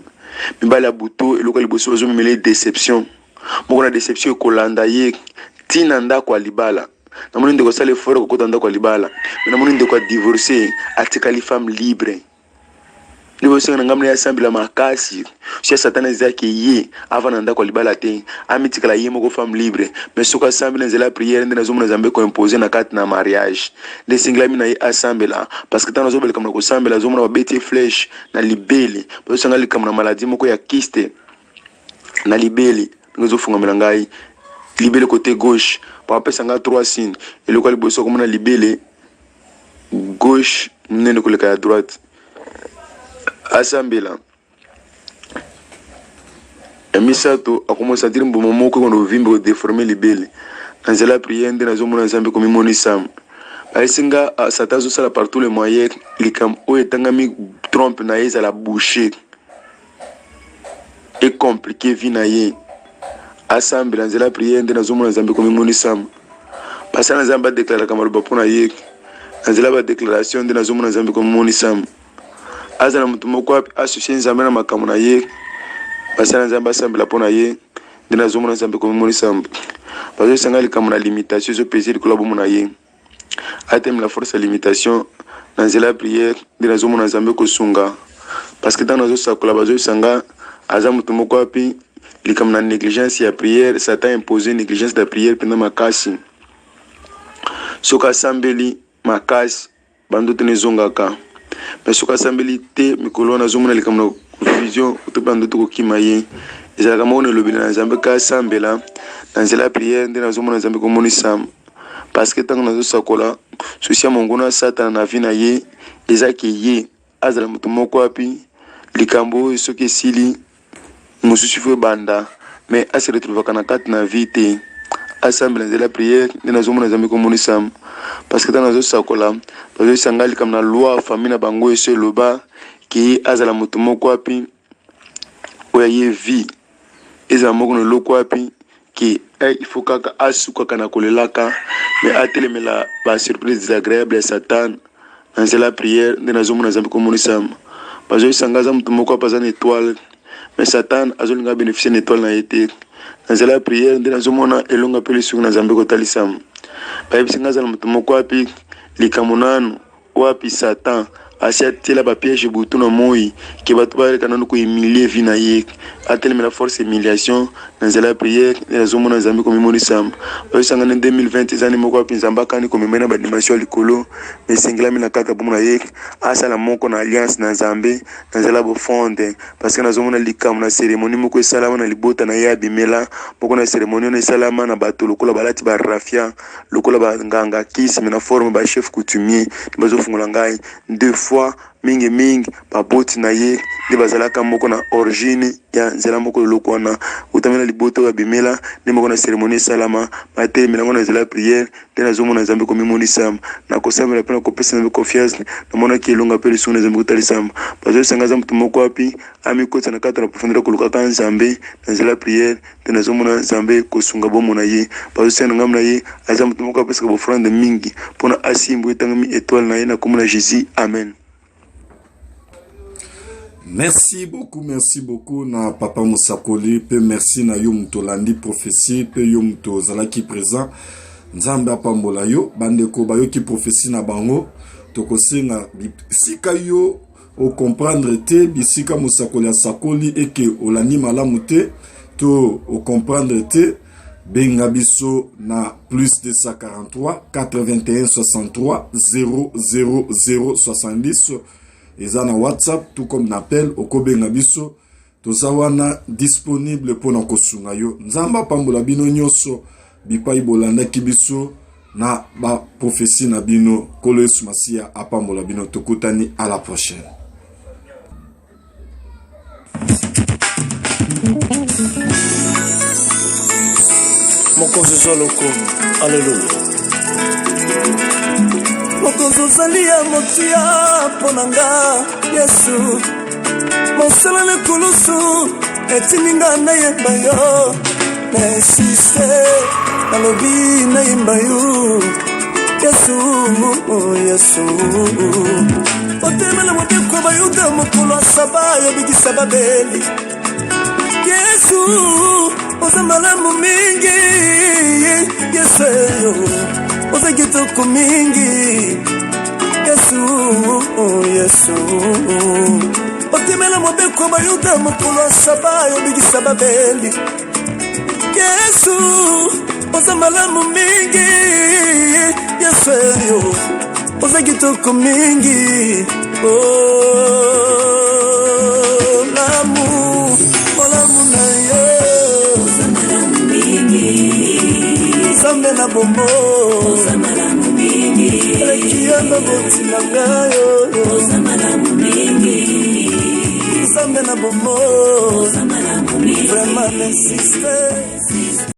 Mibali ya butu eloko liboso bazo mimele déception. Moko na déception ekolanda ye tina ndako alibala. Namoni ndeko sala effort kokota ndako alibala. Namoni ndeko divorcer atikali femme libre. Libo senga ngamna ya sambila makasi. Sia satana zaki ye avant ndako alibala te. Amitikala ye moko femme libre. Mais soka sambila nzela prière nde nazomona Nzambe ko imposer na kati na mariage. Les singla mina ye asambela parce que tana zobele kamna ko sambela zomona ba beti flèche na libeli. Bo senga likamna maladie moko ya kyste na libeli. Ngozo funga melangai libele côté gauche. Pour appeler ça 3 signes. Et le quoi bosso comme on a libellé gauche, nene ko le à droite. Asambela. Et misato a commencé à dire bon moment qu'on a vimbo déformer libellé. Dans la prière de la zone Nzambe comme monisam. Aisinga satazo sala par tous les moyens, il kam o etangami trompe na yeza la boucher. Et compliqué vinaye. Assemble dans la prière de nazomona Nzambe comme monisam parce que Nzambe déclare comme le pona ye dans la déclaration de nazomona Nzambe comme monisam azana mutu moko associé Nzambe na makambo na ye parce que Nzambe assemble la pona ye de nazomona Nzambe comme monisam parce que sanga likambo na limitation zo peser de club mona ye atem la force à limitation dans la prière de nazomona Nzambe ko sunga parce que dans nazo sakola bazo sanga azamu mutu moko api comme la négligence et la prière, Satan imposé négligence de la prière pendant ma casse. Soka sambeli ma casse, bando tenezongaka. Mais soka sambeli te mikolo na zomona comme la vision tout bando to kimaye. Ezala kama on lobina na Nzambe ka sambela dans la prière de na zomona Nzambe ko monisam. Parce que tant na zo sakola, souci mongona Satan na vie na ye, ezaki ye azala mutu moko api likambo soki sili mususu fo banda mais a se retrouve kana kat na vite assemble de la prière de nazomona Nzambe ko monisam parce que dans nazo sakola bazo sangali comme na loi famille na bango et se loba ki azala mutu moko api oya ye vie eza moko no loko api ki il faut kaka asuka kana kolelaka mais atelemela ba surprise désagréable Satan dans la prière de nazomona Nzambe ko monisam bazo sangaza mutu moko apaza na étoile. Mais Satan a bénéficié d'une étoile dans l'été. Dans la prière, de la zone et longue appel sur Nzambe Kotalisam. Par exemple, dans le mot api, les Kamonano, ou api Satan, asiati la piège bouton en moi, qui va trouver quand on humilier vinaïque, a tellement la force humiliation, dans la prière, de la zone Nzambe comme Monisam. En 2020, les animaux qui Nzamba Kani comme mena ba dimension likolo, mais singla mina kata bomunaïque, asa la moko na alliance na Nzambe, dans la bofonde, parce que na zone likam na cérémonie moko salama na libota na ya bimela, moko na cérémonie na salama na bato lokola balati ba rafia, lokola ba nganga kisi na forme ba chef coutumier, bazo fungola ngai 2 fois mingi baboti na ye de bazalaka moko na origine ya nzela moko loko na utamela liboto ya bimela ne moko na cérémonie salama mate milango na nzela prière de na zomo na Nzambe komimonisa na kosambela pena kopesa na confiance na mona ki longa pele suna Nzambe kotalisama bazo sangaza mtu moko api ami kota na kata na profondeur koluka ka Nzambe na nzela prière de na zomo na Nzambe kosunga bomo na ye bazo sanga ngamna ye aza mtu moko apesa ko frande mingi pona asimbo etangami étoile na ye na komona Jésus amen. Merci beaucoup na papa Musakoli pe merci na yo mutolandi prophétie pe yo mutozalaki présent Nzambe apambola yo bandeko bayo ki prophétie na bango tokosenga sika yo o comprendre te bisika Musakoli asakoli et que olani malamu te to o comprendre te benga biso na plus 243 81 63 00070 eza na WhatsApp tout comme n'appel oko benga biso toza wana disponible pona kosunga yo. Nzamba pambola bino nyonso bipai bolandaki biso na ba prophétie na bino kolo Yesu Masia apambola bino tokutani à la prochaine. Mokonzi Zoloko, alléluia. Mokonzi Zalia Motia Ponanga, Yesu. Mosala le kulusu, etininga na yembayo. Nesiste, alobi na yembayo. Yesu, Yesu. Otemela mote kwa bayuda mokolo sabayo bigi sababeli. Yesu, ozamalamu mingi. Yesu, ozagituku mingi. Yesu, Yesu. Otemela mobeko bayuda mokolo sabayo bigi sababeli. Yesu, ozamalamu mingi. Yesu, ozagituku mingi. Oh, lamu, olamu na yo. Ozamalamu mingi. Zambe na bomo. Ozamalamu mingi. Rekiamba boti na gayo. Ozamalamu mingi. Zambe na bomo. Ozamalamu mingi. Vraiment n'insiste.